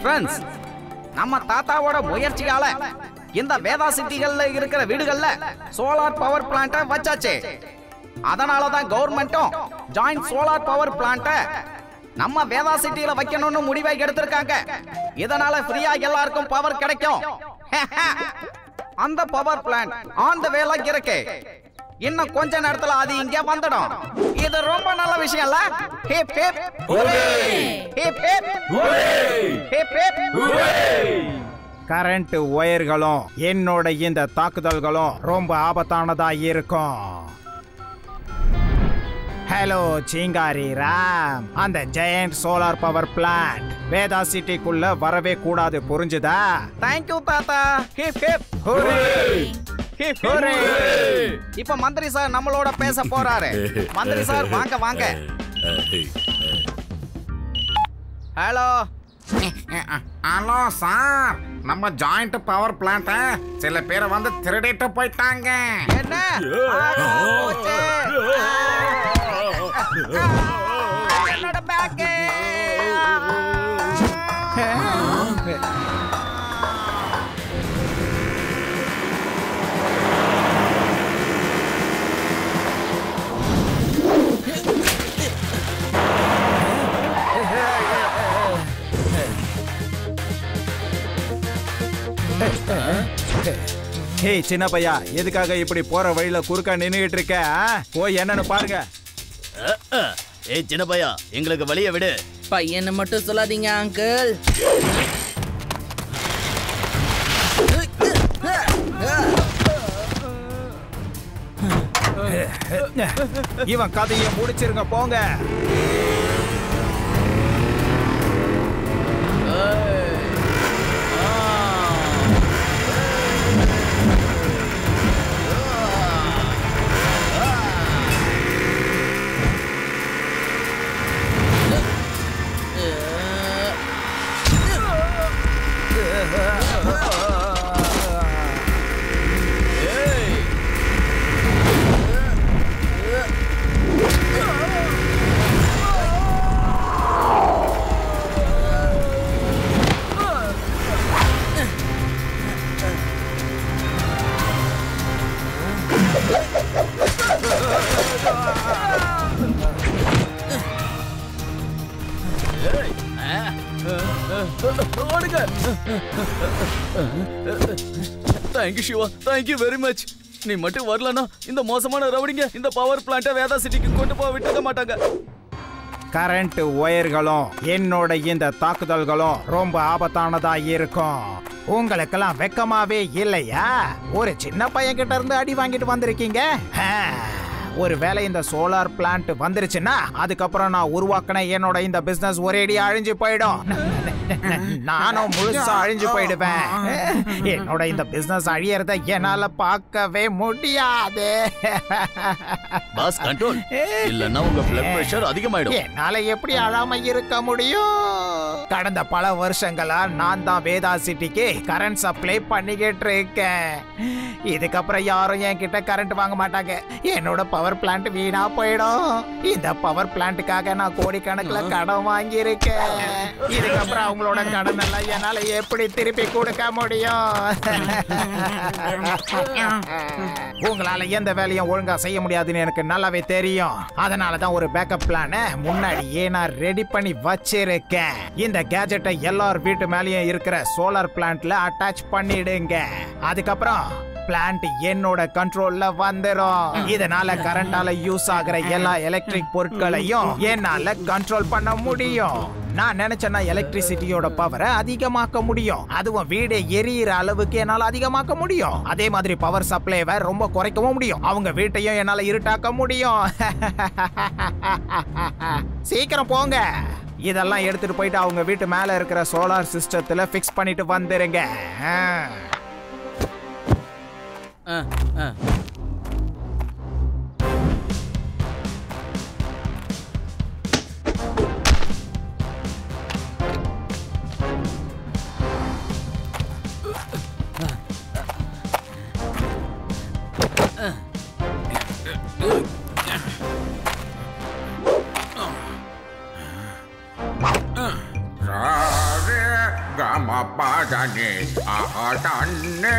Friends, நம்ம தாத்தாவோட முயற்சியால இந்த வேதா சிட்டிகள்ல இருக்கிற வீடுகள்ல சோலார் பவர் பிளான்ட்டை வச்சாச்சு. அதனாலதான் கவர்மெண்ட்டும் ஜாயிண்ட் சோலார் பவர் பிளான்ட்டை நம்ம வேதா சிட்டியில வைக்கணும்னு முடிவை எடுத்திருக்காங்க. இதனால ஃப்ரீயா எல்லாருக்கும் பவர் கிடைக்கும். அந்த பவர் பிளான்ட் ஆன் தி வேல இருக்கு. இன்னும் கொஞ்ச நேரத்துல அது இங்க வந்துடும். இது ரொம்ப நல்ல விஷயம்ல. Hip hip hooray! Hip hip hooray! Hip hip hooray! Current ஒயர்களும் என்னோட இந்த தாக்குதல்களும் ரொம்ப ஆபத்தானதா இருக்கும். ஹலோ சிங்காரி ராம், அந்த giant solar power plant Veda சிட்டிக்குள்ள வரவே கூடாது, புரிஞ்சுதா? தேங்க்யூ தாத்தா. Hip hip hooray! Hip hooray! இப்ப மந்திரி சார் நம்மளோட பேச போறாரு. மந்திரி சார் வாங்க வாங்க. ஹலோ ஹலோ சார், நம்ம ஜாயிண்ட் பவர் பிளான்ட் சில பேரை வந்து திருடிட்டு போயிட்டாங்க. என்ன போச்சு? என்னோட பேக்கு. ஹே சின்ன பையா, எதுக்காக இப்படி போற வழியில குறுக்கா நின்னுகிட்டு இருக்க? போய் என்னன்னு பாருங்க. ஏய் சின்ன பையா, எங்களுக்கு வழிய விடு. பையனை மட்டும் சொல்லாதீங்க அங்கிள். இவன் கதையை முடிச்சிருங்க, போங்க. Thank you Siva, thank you very much. நீ மட்டும் வரலனா இந்த மோசமான ரவுடிங்க இந்த பவர் பிளான்ட்டை வேதா சிட்டிக்கு கொண்டு போக விட்டுக்க மாட்டாங்க. கரண்ட் ஒயர்களும் என்னோட இந்த தாக்குதல்களும் ரொம்ப ஆபத்தானதா இருக்கும். உங்களுக்கெல்லாம் வெக்கமாவே இல்லையா? ஒரு சின்ன பையன் கிட்ட இருந்து அடி வாங்கிட்டு வந்திருக்கீங்க. ஒரு வேளை இந்த சோலார் பிளான்ட் வந்துருச்சுன்னா அதுக்கப்புறம் நான் உருவாக்கின என்னோட இந்த பிசினஸ் ஒரேடி அழிஞ்சு போயிடும். நானும் முழுசா அழிஞ்சு போயிடுவேன். என்னோட இந்த பிசினஸ் அழியறத என்னால பார்க்கவே முடியாது. பாஸ் கண்ட்ரோல், இல்லன்னா உங்க பிளட் பிரஷர் அதிகமாயிடும். என்னால எப்படி அழாம இருக்க முடியும்? கடந்த பல வருஷங்களா நான் தான் வேதா சிட்டிக்கு கரண்ட் சப்ளை பண்ணிக்கிட்டு இருக்கேன். இதுக்கப்புறம் யாரும் என்கிட்ட கரண்ட் வாங்க மாட்டாங்க. என்னோட பவர் பிளான்ட் வீணா போயிடும். இந்த பவர் பிளான்ட்டுக்காக நான் கோடிக்கணக்கில் கடன் வாங்கி இருக்கேன். இதுக்கப்புறம் அவங்களோட கடன் எல்லாம் என்னால எப்படி திருப்பி கொடுக்க முடியும்? உங்களால எந்த வேலையும் ஒழுங்கா செய்ய முடியாதுன்னு எனக்கு நல்லாவே தெரியும். அதனாலதான் ஒரு பேக்கப் பிளான முன்னாடியே நான் ரெடி பண்ணி வச்சிருக்கேன். இந்த கேஜெட்டை எல்லார் வீட்டு மேலேயும் இருக்கிற சோலார் பிளான்ட்ல அட்டாச் பண்ணிடுங்க. அதுக்கப்புறம் பிளான்ட் என்னோட கண்ட்ரோல்ல வந்துரும். இதனால கரண்டால யூஸ் ஆகிற எல்லா எலக்ட்ரிக் பொருட்களையும் என்னால கண்ட்ரோல் பண்ண முடியும். நான் நினைச்சேன்னா எலக்ட்ரிசிட்டியோட பவரை அதிகமாக்க முடியும். அதுவும் வீடு எரியிற அளவுக்கு என்னால அதிகமாக்க முடியும். அதே மாதிரி பவர் சப்ளைவை ரொம்ப குறைக்கவும் முடியும். அவங்க வீட்டையும் என்னால இருட்டாக்க முடியும். சீக்கிரம் போங்க. இதெல்லாம் எடுத்துட்டு போயிட்டு அவங்க வீட்டு மேல இருக்கிற சோலார் சிஸ்டத்துல ஃபிக்ஸ் பண்ணிட்டு வந்துருங்க. தண்ணி தண்ணி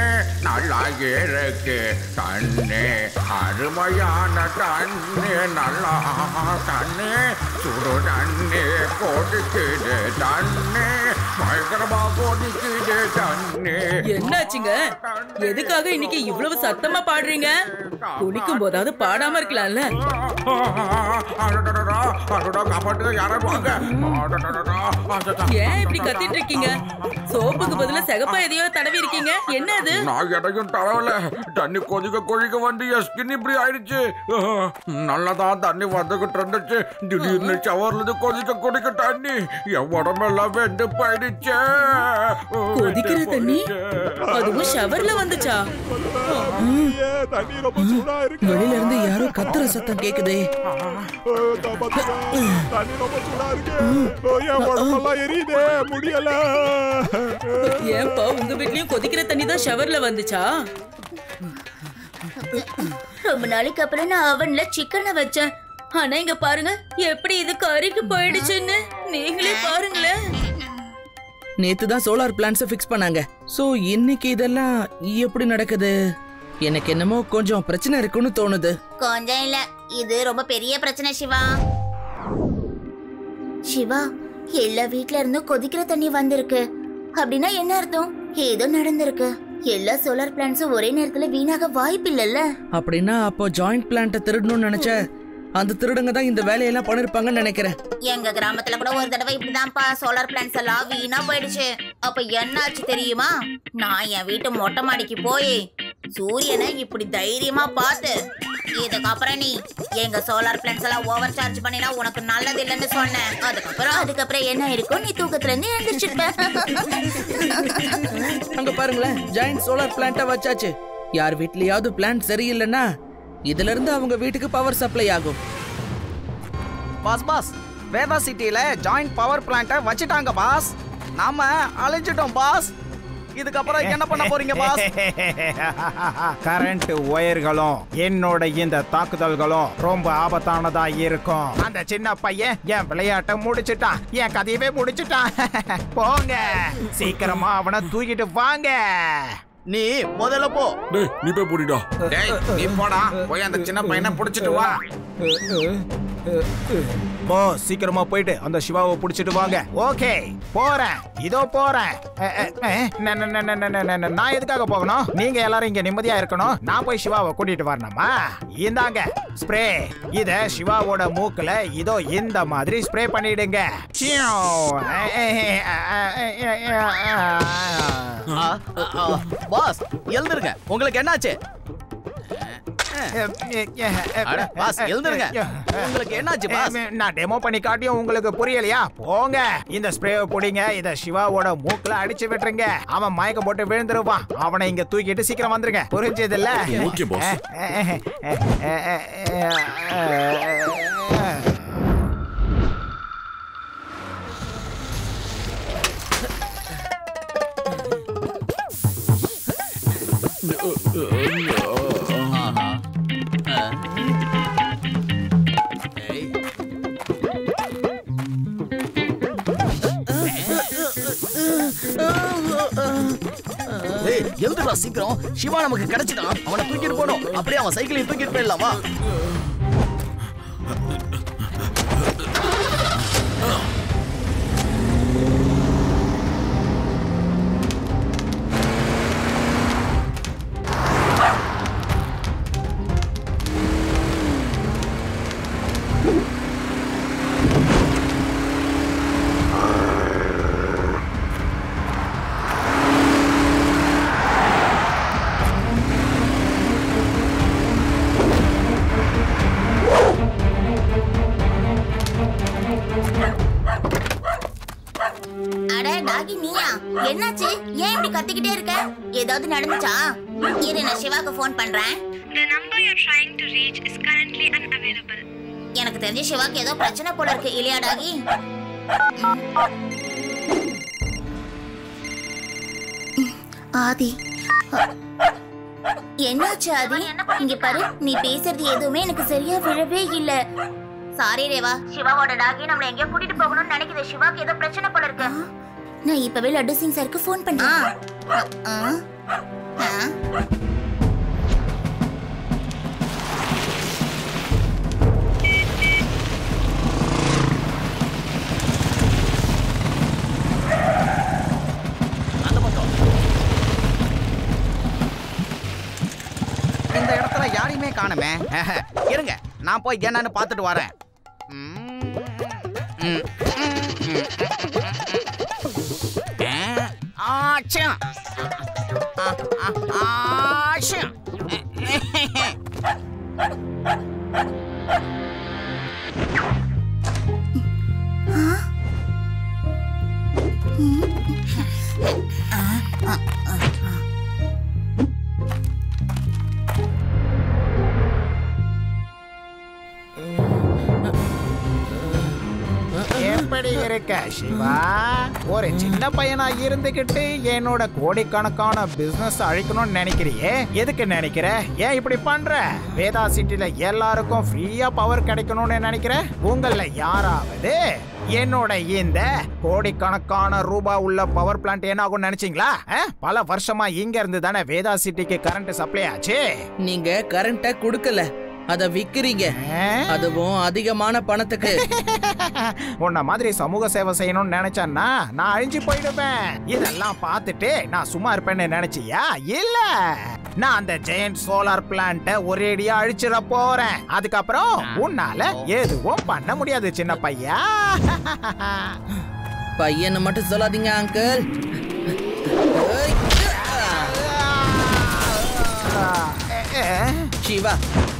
நல்லா இருக்கு தண்ணி அருமையான தண்ணி நல்லா தண்ணி சுடு தண்ணி கொதிக்குது தண்ணி பயங்கரமா கொதிக்குது தண்ணி. என்னாச்சுங்க? எதுக்காக இன்னைக்கு இவ்வளவு சத்தமா பாடுறீங்க? குளிக்கும் போதாவது பாடாம இருக்கலாம்ல. ஏன் இப்படி கத்திட்டு இருக்கீங்க? சோப்புக்கு பதிலா சிகப்பா எதையோ தடவி இருக்கீங்க. என்ன அது? நான் எதையும் தடவல. தண்ணி கொதிக்க கொதிக்க வந்து என் ஸ்கின் இப்படி ஆயிடுச்சு. நல்லதான் தண்ணி வந்துகிட்டு இருந்துச்சு. திடீர்னு ஷவர்ல இருந்து கொதிக்க கொதிக்க தண்ணி என் உடம்பெல்லாம் வெந்து போயிடுச்சு. கொதிக்கிற தண்ணி அதுவும் ஷவர்ல வந்துச்சா? வெளியில இருந்து யாரோ கத்துற சத்தம் கேக்குதே. ஏன்பா உங்க வீட்லயும் கொதிக்கிற தண்ணி தான் ஷவர்ல வந்துச்சா? ரொம்ப நாளைக்கு அப்புறம் நான் அவன்ல சிக்கனை வச்சேன். ஆனா இங்க பாருங்க எப்படி இது கறிக்கு போயிடுச்சுன்னு. நீங்களே பாருங்களேன். நேத்து தான் சோலார் பிளான்ட்ஸை ஃபிக்ஸ் பண்ணாங்க. சோ இன்னைக்கு இதெல்லாம் எப்படி நடக்குது? எனக்கு என்னமோ கொஞ்சம் பிரச்சனை இருக்குன்னு தோணுது. கொஞ்சம் இல்ல, இது ரொம்ப பெரிய பிரச்சனை சிவா. சிவா, எல்லா வீட்ல இருந்தும் கொதிக்கிற தண்ணி வந்திருக்கு. அப்படின்னா என்ன அர்த்தம்? ஏதோ நடந்திருக்கு. எல்லா சோலார் பிளான்ட்ஸும் ஒரே நேரத்துல வீணாக வாய்ப்பு இல்லல்ல. அப்படின்னா அப்போ ஜாயிண்ட் பிளான்ட்டை திருடணும்னு நினைச்ச அந்த திருடங்க தான் இந்த வேலையெல்லாம் பண்ணிருப்பாங்கன்னு நினைக்கிறேன். எங்க கிராமத்துல கூட ஒரு தடவை இப்படிதான்ப்பா சோலார் பிளான்ட்ஸ் எல்லாம் வீணா போயிடுச்சு. அப்ப என்னாச்சு தெரியுமா? நான் என் வீட்டு மொட்டை மாடிக்கு போய் சூரியனை இப்படி தைரியமா பார்த்து, இதுக்கப்புறம் நீ எங்க சோலார் பிளான்ட்ஸ் எல்லாம் ஓவர் சார்ஜ் பண்ணினா உனக்கு நல்லது இல்லைன்னு சொன்னேன். அதுக்கப்புறம் என்ன இருக்கும்? நீ தூக்கத்துல இருந்து எழுந்திரிச்சிருப்ப. அங்க பாருங்களேன், ஜாயிண்ட் சோலார் பிளான்ட்டை வச்சாச்சு. யார் வீட்லயாவது பிளான்ட் சரியில்லைன்னா இதுல இருந்து அவங்க வீட்டுக்கு பவர் சப்ளை ஆகும். பாஸ் வேதா சிட்டில ஜாயிண்ட் பவர் பிளான்ட்டை வச்சிட்டாங்க பாஸ். நாம அழிஞ்சிட்டோம் பாஸ். இதுக்கப்புறம் என்ன பண்ண போறீங்க பாஸ்? கரண்ட் ஒயர்களும் என்னோட இந்த தாக்குதல்களும் ரொம்ப ஆபத்தானதா இருக்கும். அந்த சின்ன பையன் என் விளையாட்டை முடிச்சிட்டான், என் கதையவே முடிச்சிட்டான். போங்க, சீக்கிரமா அவனை தூக்கிட்டு வாங்க. நீ முதல்ல போ. டேய் நீ போய் புடிடா. டேய் நீ போடா, போய் அந்த சின்ன பையனை புடிச்சிட்டு வா. போ, சீக்கிரமா போயிட்டு அந்த சிவாவை புடிச்சிட்டு வாங்க. ஓகே, போறேன், இதோ போறேன். நான் எதுக்காக போகணும்? நீங்க எல்லாரும் இங்க நிம்மதியா இருக்கணும். நான் போய் சிவாவை கூட்டிட்டு வரணுமா? இந்தாங்க ஸ்ப்ரே. இத சிவாவோட மூக்குல இதோ இந்த மாதிரி ஸ்ப்ரே பண்ணிடுங்க. பாஸ் எழுந்திருங்க. உங்களுக்கு என்னாச்சு? பாஸ் எழுந்திருங்க. உங்களுக்கு என்னாச்சு பாஸ்? நான் டெமோ பண்ணி காட்டியும் உங்களுக்கு புரியலையா? போங்க, இந்த ஸ்ப்ரேவை புடிங்க. இத சிவாவோட மூக்குல அடிச்சு விட்டுருங்க. அவன் மயக்கம் போட்டு விழுந்துருவான். அவனை இங்க தூக்கிட்டு சீக்கிரம் வந்துருங்க. புரிஞ்சது இல்ல? Okay pass. எழுதுடா சீக்கிரம். சிவா நமக்கு கிடைச்சிட்டான். அவனை தூக்கிட்டு போனோம். அப்படியே அவன் சைக்கிளையும் தூக்கிட்டு போயிடலாமா? என்னாச்சு? ஏன் இப்படி கத்திக்கிட்டே இருக்க? ஏதாவது நடந்துச்சா? இரு, நான் சிவாக்கு ஃபோன் பண்றேன். The number you're trying to reach is currently unavailable. எனக்கு தெரிஞ்ச சிவாக்கு ஏதோ பிரச்சனை போல இருக்கு இல்லையா டாகி? ஆதி, என்னாச்சு ஆதி? இங்க பாரு, நீ பேசுறது எதுவுமே எனக்கு சரியா விழவே இல்ல. சாரி ரேவா, சிவாவோட டாகி நம்மள எங்கேயோ கூட்டிட்டு போகணும்னு நினைக்குது. சிவாக்கு ஏதோ பிரச்சனை போல இருக்கு. நான் இப்பவே லட்டு சிங் சாருக்கு ஃபோன் பண்றேன். இந்த இடத்துல யாரையுமே காணுமே. இருங்க, நான் போய் என்னன்னு பார்த்துட்டு வரேன். எப்படி இருக்க சிவா? ஒரு சின்ன பையனா இருந்துகிட்டு என்னோட கோடிக்கணக்கான பிசினஸ் அழிக்கணும்னு நினைக்கிறியே, எதுக்கு நினைக்கிற? ஏன் இப்படி பண்ற? வேதா சிட்டில எல்லாருக்கும் ஃப்ரீயா பவர் கிடைக்கணும்னு நினைக்கிற? உங்கள யாராவது என்னோட இந்த கோடிக்கணக்கான ரூபாய் உள்ள பவர் பிளான்ட் என்ன ஆகும் நினைச்சீங்களா? பல வருஷமா இங்க இருந்து தானே வேதா சிட்டிக்கு கரண்ட் சப்ளை ஆச்சு. நீங்க கரண்ட குடுக்கல, அத விக்கிறீங்க, அதுவும் அதிகமான பணத்துக்கு. உன்ன மாதிரி சமூக சேவை செய்யணும்னு நினைச்சேன்னா நான் அழிஞ்சு போயிடுவேன். இதெல்லாம் பார்த்துட்டு நான் சும்மா இருப்பேன்னு நினைச்சியா? இல்ல, நான் அந்த ஜெயண்ட் சோலார் பிளான்ட்ட ஒரேடியா அழிச்சிட போறேன். அதுக்கப்புறம் உன்னால எதுவும் பண்ண முடியாது சின்ன பையா. பையனை மட்டும் சொல்லாதீங்க அங்கிள். சிவா,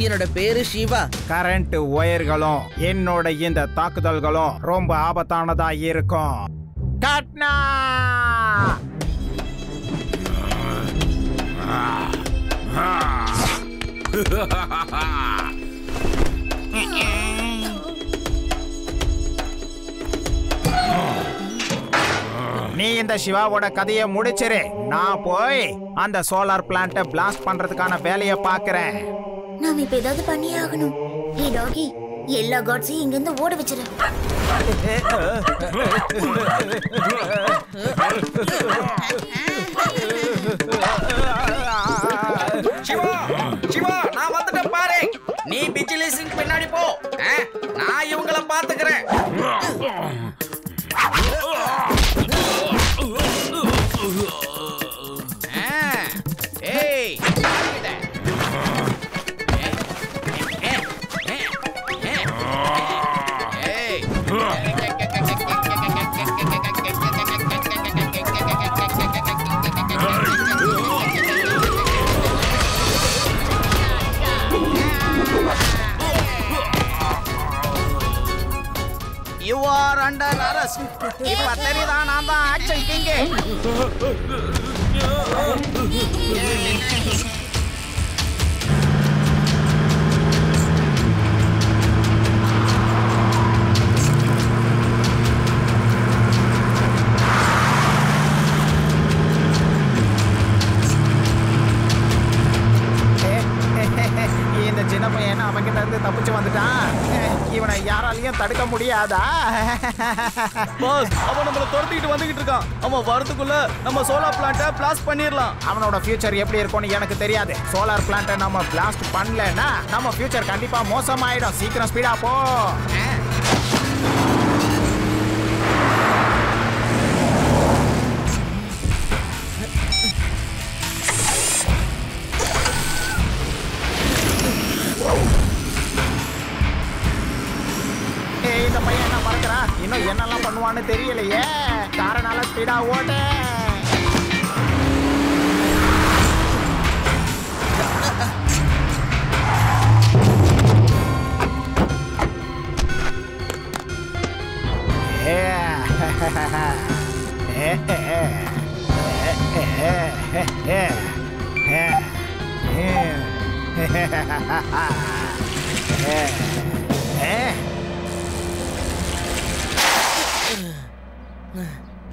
என்னோட பேரு சிவா. கரண்ட் ஒயர்களும் என்னோட இந்த தாக்குதல்களும் ரொம்ப ஆபத்தானதா இருக்கும். கட்னா நீ இந்த சிவாவோட கதையை முடிச்சிரு. நான் போய் அந்த சோலார் பிளான்ட்டை பிளாஸ்ட் பண்றதுக்கான வேலையை பாக்குறேன். நாம இப்ப ஏதாவது பண்ணியே ஆகணும். ஏ டாகி, எல்லா காட்ஸையும் இங்க இருந்து ஓட வச்சிரு. சிவா, சிவா, நான் வந்துட்டேன் பாரு. நீ பிஜிலி சிங் பின்னாடி போ, நான் இவங்கள பாத்துக்கிறேன். ஏய், You are under arrest. இப்ப தெரியுதா நான் தான் ஆக்ஷன் கிங். இந்த சின்ன பையன் அவங்கிட்ட இருந்து தப்பிச்சு வந்துட்டான். இவனை யாராலையும் தடுக்க முடியாதா? பாஸ், அவன் நம்மள துரத்திட்டு வந்துகிட்டு இருக்கான். அவன் வரதுக்குள்ள நம்ம சோலார் பிளான்ட்டை பிளாஸ்ட் பண்ணிரலாம். அவனோட ஃபியூச்சர் எப்படி இருக்கும்னு எனக்கு தெரியாது. சோலார் பிளான்ட்டை நம்ம பிளாஸ்ட் பண்ணலன்னா நம்ம ஃபியூச்சர் கண்டிப்பா மோசமாயிடும். சீக்கிரம் ஸ்பீடா போ. இந்த பையன் என்ன பறக்குறான்? இன்னும் என்னெல்லாம் பண்ணுவான்னு தெரியலையே. காரனால ஸ்பீடா ஓட்டு.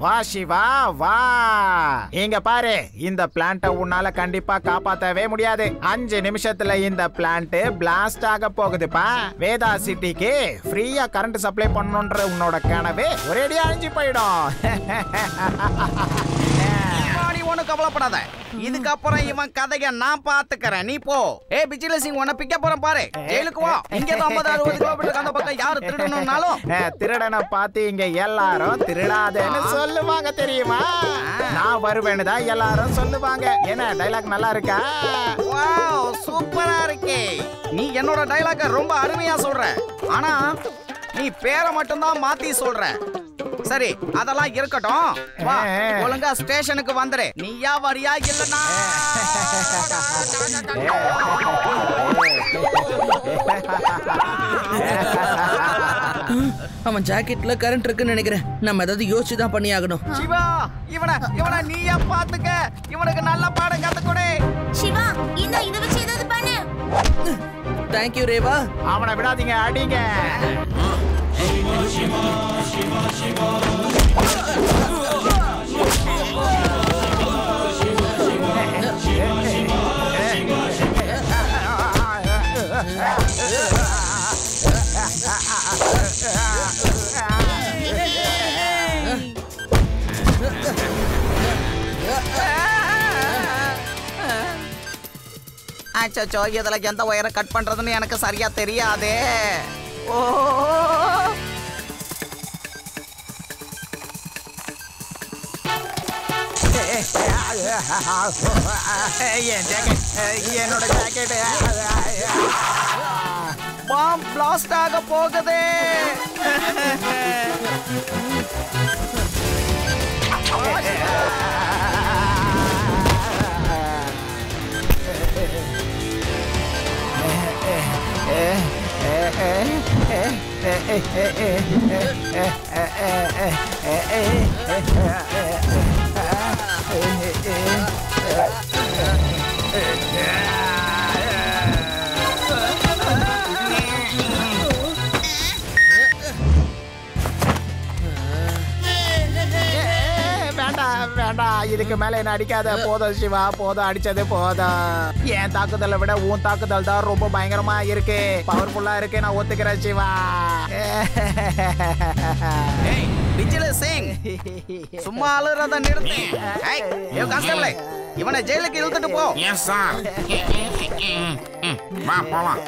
வா சிவா வா. இங்க பாரு, இந்த பிளான்ட உன்னால கண்டிப்பா காப்பாத்தவே முடியாது. 5 நிமிஷத்துல இந்த பிளான்ட் பிளாஸ்ட் ஆக போகுதுப்பா. வேதா சிட்டிக்கு ஃப்ரீயா கரண்ட் சப்ளை பண்ணணும்ன்ற உன்னோட கனவு ஒரேடியா அழிஞ்சு போயிடும். நீ ஒண்ணும் கவலைப்படாத. இதுக்கப்புறம் இவன் கதைய நான் பாத்துக்கிறேன். நீ போ. பிஜில சிங் உன்னை பிக்க போறேன் பாரு. ஜெயிலுக்கு வா. இங்க 50-60 கிலோமீட்டருக்கு அந்த பக்கம் யாரு திருடணும்னாலும் திருடனை பார்த்து இங்க எல்லாரும் திருடாதேன்னு சொல்லுவாங்க தெரியுமா? நான் வருவேன்னு தான் எல்லாரும் சொல்லுவாங்க. என்ன டைலாக் நல்லா இருக்கா? வாவ், சூப்பரா இருக்கே. நீ என்னோட டைலாக ரொம்ப அருமையா சொல்ற. ஆனா நீ பேரை மட்டும்தான் மாத்தி சொல்ற. சரி, அதெல்லாம் இருக்கட்டும். வா, ஒழுங்கா ஸ்டேஷனுக்கு வந்துரு. நீயா வரியா இல்லனா? அவன் ஜாக்கெட்ல கரண்ட் இருக்குன்னு நினைக்கிறேன். நம்ம ஏதாவது யோசிச்சு தான் பண்ணி ஆகணும். சிவா, இவனை நீயா பாத்துக்க. இவனுக்கு நல்ல பாடம் கத்து கொடு. சிவா, இத வச்சு ஏதாவது பண்ணு. தேங்க்யூ ரேவா. அவனை விடாதீங்க, அடிங்க. அச்சோ, இதுல எந்த ஒயரை கட் பண்றதுன்னு எனக்கு சரியா தெரியாதே. ஓ, என்னோட ஜாக்கெட் பாம் பிளாஸ்ட் ஆக போகுது. வேண்டாம், இதுக்கு மேல என்ன அடிக்காத. போதும் சிவா, போதும், அடிச்சது போதும். என் தாக்குதலை விட உன் தாக்குதல் தான் ரொம்ப பயங்கரமா இருக்கு, பவர்ஃபுல்லா இருக்கு. நான் ஒத்துக்கிறேன் சிவா. விஜில சிங், சும்மா அழுறத நிறுத்து. கான்ஸ்டபிள், இவனை ஜெயிலுக்கு இழுத்துட்டு போ. Yes sir. வா போலாம்.